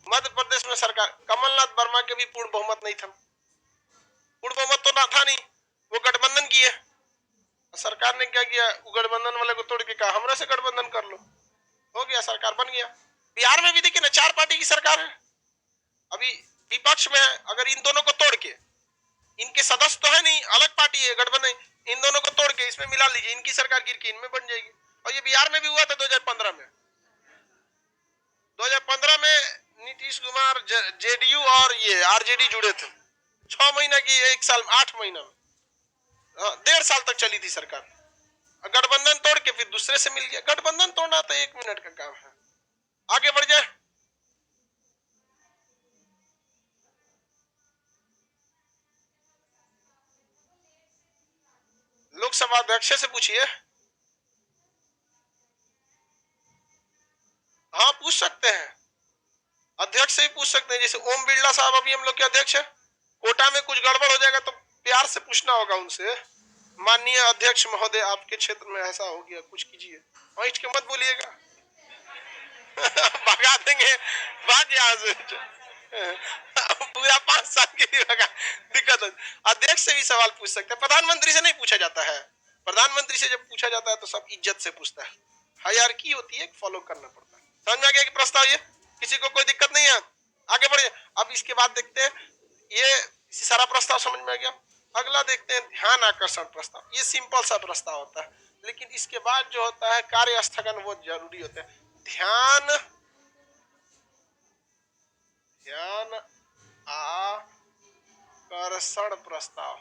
Speaker 1: मध्य प्रदेश में सरकार, कमलनाथ वर्मा के भी पूर्ण बहुमत नहीं था। पूर्ण बहुमत तो ना था नहीं, वो गठबंधन किए। सरकार ने क्या किया? गठबंधन वाले को तोड़ के कहा हमरा से गठबंधन कर लो, हो गया, सरकार बन गया। बिहार में भी देखिए ना, 4 पार्टी की सरकार है, अभी विपक्ष में है। अगर इन दोनों को तोड़ के, इनके सदस्य तो है नहीं, अलग पार्टी है गठबंधन, इन दोनों को तोड़ के इसमें मिला लीजिए, इनकी सरकार गिर के इनमें बन जाएगी। और ये बिहार में भी हुआ था 2015 में। 2015 में नीतीश कुमार, जेडीयू और ये आरजेडी जुड़े थे। 6 महीना की, 1 साल, 8 महीना में, 1.5 साल तक चली थी सरकार। गठबंधन तोड़ के फिर दूसरे से मिल गया। गठबंधन तोड़ना तो 1 मिनट का काम है। आगे बढ़ जाए। लोकसभा अध्यक्ष से पूछिए। हाँ पूछ सकते हैं, अध्यक्ष से भी पूछ सकते हैं। जैसे ओम बिरला साहब अभी हम लोग के अध्यक्ष है, कोटा में कुछ गड़बड़ हो जाएगा तो प्यार से पूछना होगा उनसे, माननीय अध्यक्ष महोदय आपके क्षेत्र में ऐसा हो गया, कुछ कीजिए। ऐठ के मत बोलिएगा भगा देंगे, भाग यहाँ से पूरा 5 साल के लिए भगा, दिक्कत हो। अध्यक्ष से भी सवाल पूछ सकते हैं, प्रधानमंत्री से नहीं पूछा जाता है। प्रधानमंत्री से जब पूछा जाता है तो सब इज्जत से पूछता है, हायरार्की होती है, फॉलो करना पड़ता है। समझ में आ गया कि प्रस्ताव? ये किसी को कोई दिक्कत नहीं है? आगे बढ़िए। अब इसके बाद देखते हैं, ये सारा प्रस्ताव समझ में आ गया। अगला देखते हैं ध्यान आकर्षण प्रस्ताव। ये सिंपल सा प्रस्ताव होता है, लेकिन इसके बाद जो होता है कार्य स्थगन, वो जरूरी होता है। ध्यान आकर्षण प्रस्ताव,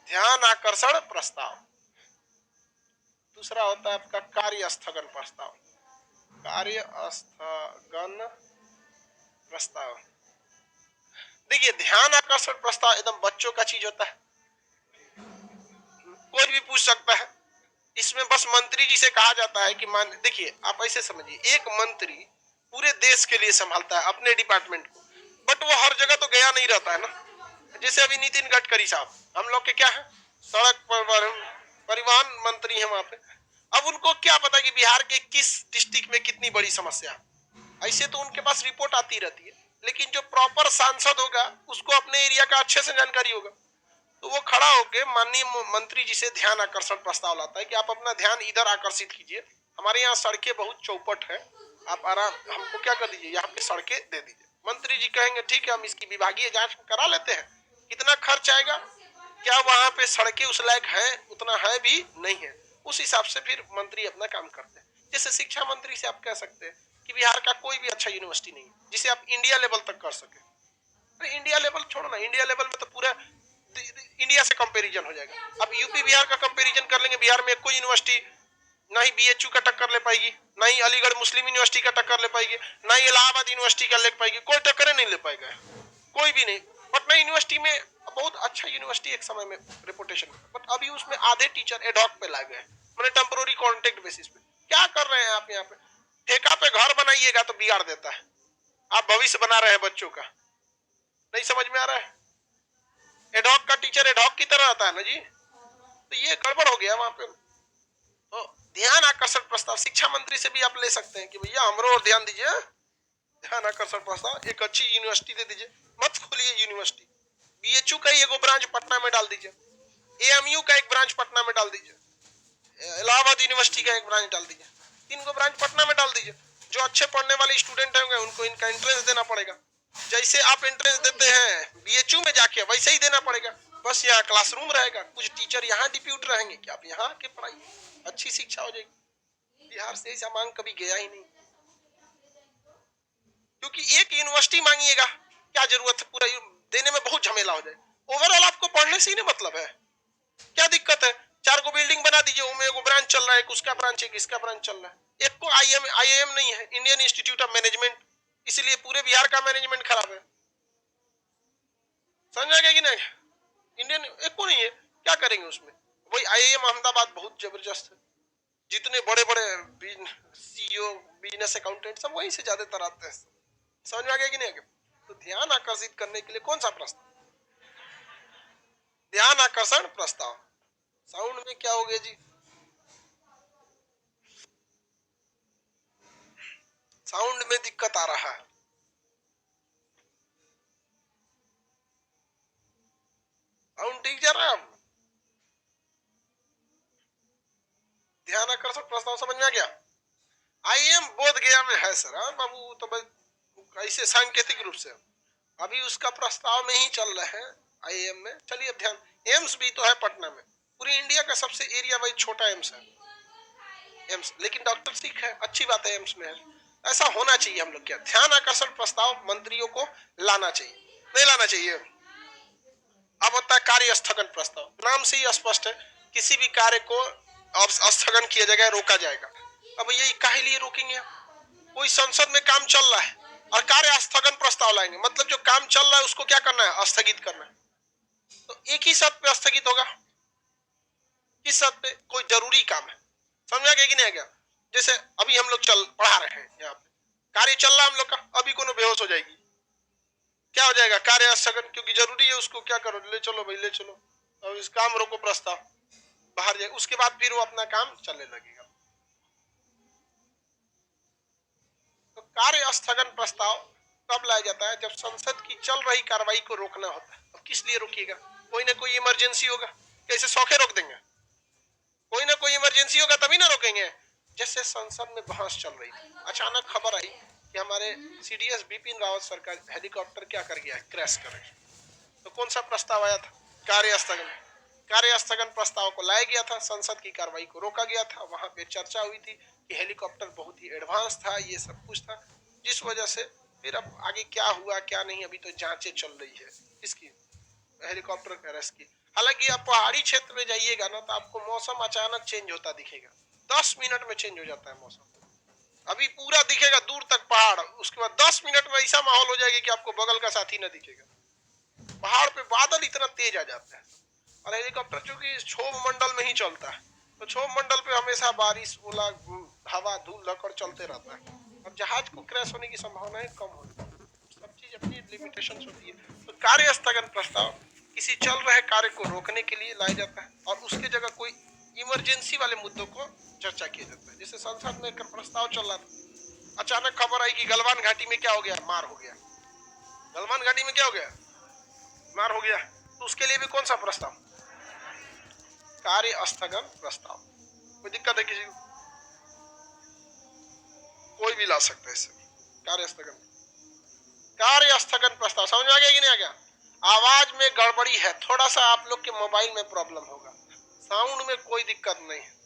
Speaker 1: ध्यान आकर्षण प्रस्ताव। दूसरा होता है आपका कार्य स्थगन प्रस्ताव, कार्य स्थगन प्रस्ताव। देखिए ध्यान आकर्षण प्रस्ताव एकदम बच्चों का चीज होता है, कोई भी पूछ सकता है। इसमें बस मंत्री जी से कहा जाता है कि मान, देखिए आप ऐसे समझिए, एक मंत्री पूरे देश के लिए संभालता है अपने डिपार्टमेंट को, बट वो हर जगह तो गया नहीं रहता है ना। जैसे अभी नितिन गडकरी साहब हम लोग के क्या है, सड़क परिवहन मंत्री है वहां पे। अब उनको क्या पता कि बिहार के किस डिस्ट्रिक्ट में कितनी बड़ी समस्या है। ऐसे तो उनके पास रिपोर्ट आती रहती है, लेकिन जो प्रॉपर सांसद होगा उसको अपने एरिया का अच्छे से जानकारी होगा, तो वो खड़ा होकर माननीय मंत्री जी से ध्यान आकर्षण प्रस्ताव लाता है कि आप अपना ध्यान इधर आकर्षित कीजिए, हमारे यहाँ सड़कें बहुत चौपट है, आप आराम हमको क्या कर दीजिए, यहाँ पे सड़कें दे दीजिए। मंत्री जी कहेंगे ठीक है, हम इसकी विभागीय जांच करा लेते हैं, कितना खर्च आएगा, क्या वहां पे सड़कें उस लायक है, उतना है भी नहीं है, उस हिसाब से फिर मंत्री अपना काम करते हैं। जैसे शिक्षा मंत्री से आप कह सकते हैं कि बिहार का कोई भी अच्छा यूनिवर्सिटी नहीं है जिसे आप इंडिया लेवल तक कर सके। अरे इंडिया लेवल छोड़ो ना, इंडिया लेवल में तो पूरा इंडिया से कंपैरिजन हो जाएगा। अब यूपी बिहार का कंपैरिजन कर लेंगे, बिहार में कोई यूनिवर्सिटी ना ही बीएचयू का टक्कर ले पाएगी, ना ही अलीगढ़ मुस्लिम यूनिवर्सिटी का टक्कर ले पाएगी, ना ही इलाहाबाद यूनिवर्सिटी का ले पाएगी, कोई टक्कर नहीं ले पाएगा, कोई भी नहीं। पटना यूनिवर्सिटी में बहुत अच्छा यूनिवर्सिटी एक समय में रेपुटेशन, बट अभी उसमें आधे टीचर एडॉक पे ला गए, मैंने टेम्पोररी कॉन्ट्रैक्ट बेसिस पे। क्या कर रहे हैं आप यहाँ पे? ठेका पे घर बनाइएगा तो बिगाड़ देता है। आप भविष्य बना रहे हैं बच्चों का, नहीं समझ में आ रहा है? एडहॉक का टीचर एडहॉक की तरह आता है ना जी, तो ये गड़बड़ हो गया वहां पे। तो ध्यान आकर्षण प्रस्ताव शिक्षा मंत्री से भी आप ले सकते हैं कि भैया हमरो और ध्यान दीजिए, ध्यान आकर्षण प्रस्ताव एक अच्छी यूनिवर्सिटी दे दीजिए, मत खोलिए यूनिवर्सिटी। बीएचयू का ही एगो ब्रांच पटना में डाल दीजिए, एएमयू का एक ब्रांच पटना में डाल दीजिए, इलाहाबाद यूनिवर्सिटी का एक ब्रांच डाल दीजिए, 3 गो ब्रांच पटना में डाल दीजिए। जो अच्छे पढ़ने वाले स्टूडेंट होंगे उनको इनका एंट्रेंस देना पड़ेगा, जैसे आप एंट्रेंस देते हैं बीएचयू में जाके वैसे ही देना पड़ेगा। बस यहाँ क्लासरूम रहेगा, कुछ टीचर यहाँ डिप्यूट रहेंगे कि आप यहाँ के पढ़ाई, अच्छी शिक्षा हो जाएगी। बिहार से ऐसा मांग कभी गया ही नहीं, क्योंकि एक यूनिवर्सिटी मांगिएगा क्या जरूरत है, पूरा देने में बहुत झमेला हो जाए। ओवरऑल आपको पढ़ने से ही नहीं मतलब है, क्या दिक्कत है? 4 गो बिल्डिंग बना दीजिए, उनमें एगो ब्रांच चल रहा है, उसका ब्रांच है, इसका ब्रांच चल रहा है। एक को आईआईएम नहीं है, इंडियन इंस्टीट्यूट ऑफ मैनेजमेंट, इसलिए पूरे बिहार का मैनेजमेंट खराब है। समझ गए कि नहीं? इंडियन एक को नहीं है, क्या करेंगे उसमें? वही आईआईएम अहमदाबाद बहुत जबरदस्त है, जितने बड़े बड़े सीईओ बिजनेस अकाउंटेंट सब वहीं से ज्यादातर आते हैं। समझ में आ गया कि नहीं? तो ध्यान आकर्षित करने के लिए कौन सा प्रस्ताव? ध्यान आकर्षण प्रस्ताव। साउंड में क्या हो गया जी? साउंड में दिक्कत आ रहा है। साउंड ठीक जा रहा है? ध्यान आकर्षण प्रस्ताव समझ में आ गया? आईएम बोध गया में है सर। हाँ बाबू, तो ऐसे सांकेतिक रूप से अभी उसका प्रस्ताव में ही चल रहा है आईएम में। चलिए अब ध्यान, एम्स भी तो है पटना में, पूरी इंडिया का सबसे एरिया वाइज छोटा एम्स है एम्स, लेकिन डॉक्टर सिख है, अच्छी बात है एम्स में है। ऐसा होना चाहिए हम लोग क्या? ध्यान आकर्षण प्रस्ताव मंत्रियों को लाना चाहिए, नहीं लाना चाहिए? अब होता है कार्य स्थगन प्रस्ताव। नाम से ही स्पष्ट है, किसी भी कार्य को अब स्थगन किया जाएगा, रोका जाएगा। अब ये काहे लिए रोकेंगे? कोई संसद में काम चल रहा है और कार्य स्थगन प्रस्ताव लाएंगे, मतलब जो काम चल रहा है उसको क्या करना है? स्थगित करना है। तो एक ही शर्त पे स्थगित होगा, किस शर्त पे? कोई जरूरी काम है। समझा गया कि नहीं गया? जैसे अभी हम लोग पढ़ा रहे हैं, यहाँ पे कार्य चल रहा है हम लोग का, अभी कोनो बेहोश हो जाएगी, क्या हो जाएगा? कार्य स्थगन, क्योंकि जरूरी है उसको क्या करो, ले चलो भाई ले चलो, और इस काम रोको, प्रस्ताव बाहर जाए, उसके बाद फिर वो अपना काम चलने लगेगा। तो कार्य स्थगन प्रस्ताव तब लाया जाता है जब संसद की चल रही कार्रवाई को रोकना होता है। अब किस लिए रोकिएगा? कोई ना कोई इमरजेंसी होगा, कैसे सौखे रोक देंगे? कोई ना कोई इमरजेंसी होगा तभी ना रोकेंगे। जैसे संसद में बहस चल रही थी, अचानक खबर आई कि हमारे सीडीएस बिपिन रावत सर का हेलीकॉप्टर क्या कर गया है, क्रैश कर गया। तो कौन सा प्रस्ताव आया था? कार्य स्थगन। कार्य स्थगन प्रस्ताव को लाया गया था, संसद की कार्रवाई को रोका गया था। वहां पे चर्चा हुई थी कि हेलीकॉप्टर बहुत ही एडवांस था, ये सब कुछ था, जिस वजह से फिर अब आगे क्या हुआ क्या नहीं अभी तो जांचें चल रही है इसकी, हेलीकॉप्टर क्रैश की। हालांकि आप पहाड़ी क्षेत्र में जाइएगा ना तो आपको मौसम अचानक चेंज होता दिखेगा, 10 मिनट में चेंज हो जाता है मौसम। अभी पूरा दिखेगा दूर तक पहाड़, उसके बाद 10 मिनट में ऐसा माहौल हो जाएगा कि आपको बगल का साथी न दिखेगा। पहाड़ पे बादल इतना तेज आ जाता है, और हेलीकॉप्टर चूंकि क्षोभ मंडल में ही चलता है, तो क्षोभ मंडल पे हमेशा बारिश, ओला, हवा, धूल लकड़ चलते रहता है। अब जहाज को क्रैश होने की संभावनाएं कम होती है, सब चीज अपनी लिमिटेशन होती है। तो कार्य स्थगन प्रस्ताव किसी चल रहे कार्य को रोकने के लिए लाया जाता है, और उसके जगह कोई इमरजेंसी वाले मुद्दों को चर्चा किया जाता है। जैसे संसद में प्रस्ताव चल रहा था, अचानक खबर आई कि गलवान घाटी में क्या हो गया, मार हो गया। गलवान घाटी में क्या हो गया, मार हो गया। तो उसके लिए भी कौन सा प्रस्ताव? कार्य स्थगन प्रस्ताव। कोई दिक्कत है किसी को? कोई भी ला सकता है इसे, कार्य स्थगन। कार्य स्थगन प्रस्ताव समझ में आ गया कि नहीं आ गया? आवाज में गड़बड़ी है, थोड़ा सा आप लोग के मोबाइल में प्रॉब्लम होगा, साउंड में कोई दिक्कत नहीं है।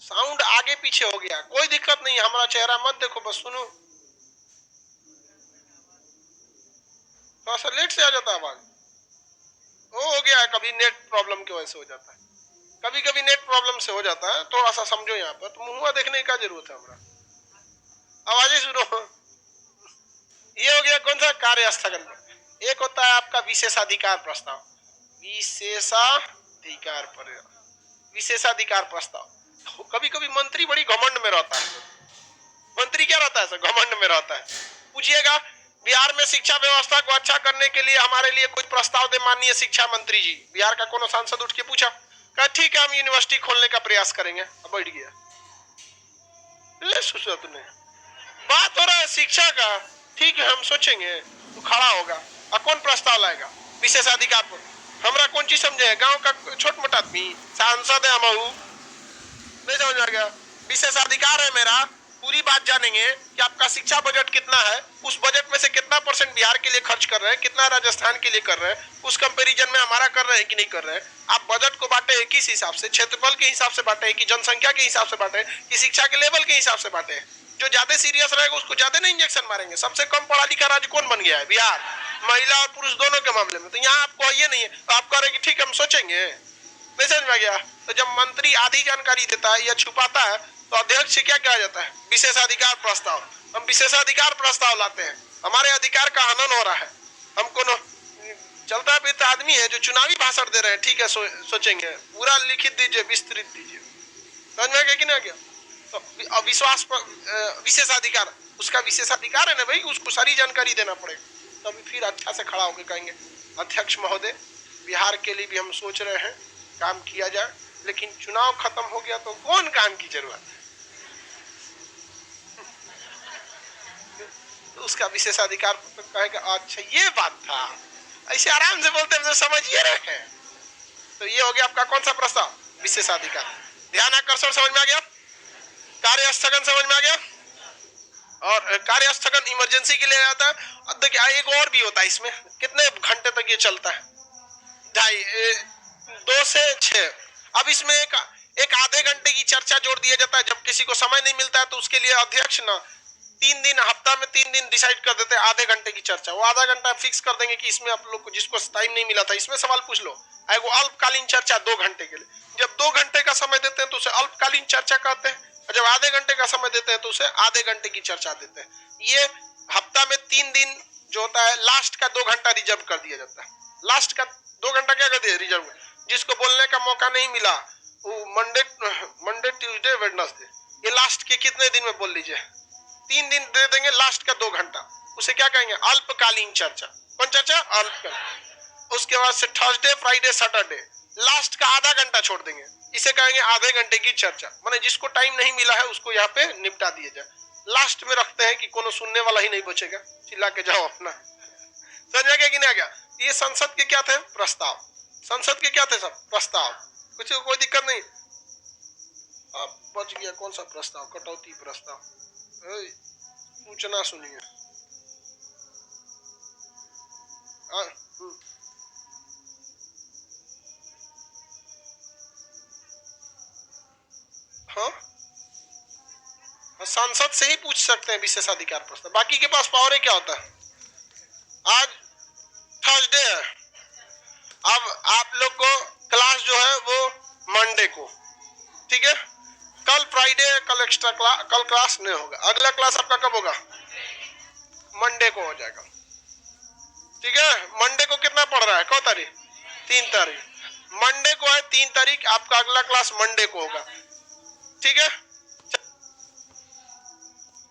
Speaker 1: साउंड आगे पीछे हो गया, कोई दिक्कत नहीं है, हमारा चेहरा मत देखो, बस सुनो। थोड़ा सा लेट से आ जाता है आवाज, वो हो गया है, कभी नेट प्रॉब्लम की वजह से हो जाता है, कभी कभी नेट प्रॉब्लम से हो जाता है, थोड़ा सा समझो। यहाँ पर तो मुंह देखने की क्या जरूरत है, हमारा आवाज ही सुनो। ये हो गया कौन सा? कार्य स्थगन। एक होता है आपका विशेषाधिकार प्रस्ताव, विशेषाधिकार प्रस्ताव। कभी कभी मंत्री बड़ी घमंड में रहता है। मंत्री क्या रहता है सर? घमंड में रहता है। पूछिएगा बिहार में शिक्षा व्यवस्था को अच्छा करने के लिए हमारे लिए कोई प्रस्ताव दे माननीय शिक्षा मंत्री जी। बिहार का कोनो सांसद उठ के पूछा, कहा ठीक है हम यूनिवर्सिटी खोलने का प्रयास करेंगे। अब बैठ गया। ले सोचा तूने, बात हो रहा है शिक्षा का, ठीक है हम सोचेंगे। तो खड़ा होगा और कौन प्रस्ताव लाएगा? विशेषाधिकार पर। हमरा कौन चीज समझे? गांव का छोट मोटा आदमी सांसद है, हम नहीं समझ आ गया। विशेषाधिकार है मेरा, पूरी बात जानेंगे कि आपका शिक्षा बजट कितना है, उस बजट में से कितना % बिहार के लिए खर्च कर रहे हैं, कितना राजस्थान के लिए कर रहे हैं, उस कंपैरिजन में हमारा कर रहे हैं कि नहीं कर रहे हैं। आप बजट को बांटे हैं किस हिसाब से? क्षेत्रफल के हिसाब से बांटे हैं कि जनसंख्या के हिसाब से बांटे हैं कि शिक्षा के लेवल के हिसाब से बांटे हैं? जो ज्यादा सीरियस रहेगा उसको ज्यादा नहीं इंजेक्शन मारेंगे। सबसे कम पढ़ा लिखा राज्य कौन बन गया है? बिहार, महिला और पुरुष दोनों के मामले में। तो यहाँ आपको ये नहीं है, तो आप कह रहे हैं कि ठीक हम सोचेंगे। नहीं समझ में गया? तो जब मंत्री आधी जानकारी देता है या छुपाता है तो अध्यक्ष से क्या कहा जाता है? विशेषाधिकार प्रस्ताव। हम विशेषाधिकार प्रस्ताव लाते हैं, हमारे अधिकार का हनन हो रहा है। हमको चलता फिरता आदमी है जो चुनावी भाषण दे रहे हैं, ठीक है सोचेंगे, पूरा लिखित दीजिए, विस्तृत दीजिए। समझ में गया कि नहीं गया? तो अविश्वास पर विशेषाधिकार, उसका विशेषाधिकार है ना भाई, उसको सारी जानकारी देना पड़ेगा। तभी तो फिर अच्छा से खड़ा होकर कहेंगे अध्यक्ष महोदय बिहार के लिए भी हम सोच रहे हैं काम किया जाए, लेकिन चुनाव खत्म हो गया तो कौन काम की जरूरत है? तो उसका विशेषाधिकार कहेगा अच्छा ये बात था, ऐसे आराम से बोलते हैं समझ ये रहे। तो ये हो गया आपका कौन सा प्रस्ताव? विशेषाधिकार। ध्यान आकर्षण समझ में आ गया? कार्य स्थगन समझ में आ गया? और कार्य स्थगन इमरजेंसी के लिए आता है। देखिए एक और भी होता है इसमें, कितने घंटे तक ये चलता है? 2 से 6। अब इसमें एक आधे घंटे की चर्चा जोड़ दिया जाता है। जब किसी को समय नहीं मिलता है तो उसके लिए अध्यक्ष ना 3 दिन, हफ्ता में 3 दिन डिसाइड कर देते हैं आधे घंटे की चर्चा। वो आधा घंटा फिक्स कर देंगे कि इसमें आप लोग को जिसको टाइम नहीं मिला था इसमें सवाल पूछ लो। वो अल्पकालीन चर्चा 2 घंटे के लिए। जब 2 घंटे का समय देते हैं तो उसे अल्पकालीन चर्चा कहते हैं, और जब आधे घंटे का समय देते हैं तो उसे आधे घंटे की चर्चा देते हैं। ये हफ्ता में 3 दिन जो होता है, लास्ट का 2 घंटा रिजर्व कर दिया जाता है। लास्ट का 2 घंटा क्या कर दिया रिजर्व? जिसको बोलने का मौका नहीं मिला वो मंडे ट्यूसडे वेडनेसडे, ये लास्ट के कितने दिन में बोल लीजिए? 3 दिन दे देंगे, लास्ट का 2 घंटा, उसे क्या कहेंगे? अल्पकालीन चर्चा। कौन चर्चा? अल्पकालीन। उसके बाद से थर्सडे फ्राइडे सैटरडे लास्ट का आधा घंटा छोड़ देंगे, इसे कहेंगे आधे घंटे की चर्चा। माने जिसको टाइम नहीं मिला है उसको यहाँ पे निपटा दिया जाए। लास्ट में रखते हैं कि कोनो सुनने वाला ही नहीं बचेगा, चिल्ला के जाओ अपना। समझ आ गया कि नहीं आ गया? ये संसद के क्या थे? प्रस्ताव। संसद के क्या थे सब? प्रस्ताव। कुछ कोई दिक्कत नहीं। अब बच गया कौन सा प्रस्ताव? कटौती प्रस्ताव। सूचना सुनिए। हाँ, सांसद से ही पूछ सकते हैं विशेषाधिकार प्रस्ताव। बाकी के पास पावर क्या होता है? आज थर्सडे है, अब आप लोग को क्लास जो है वो मंडे को, ठीक है? कल फ्राइडे, कल एक्स्ट्रा क्लास, कल क्लास नहीं होगा। अगला क्लास आपका कब होगा? मंडे को हो जाएगा, ठीक है? मंडे को कितना पड़ रहा है? कौन तारीख? 3 तारीख। मंडे को है 3 तारीख, आपका अगला क्लास मंडे को होगा, ठीक है?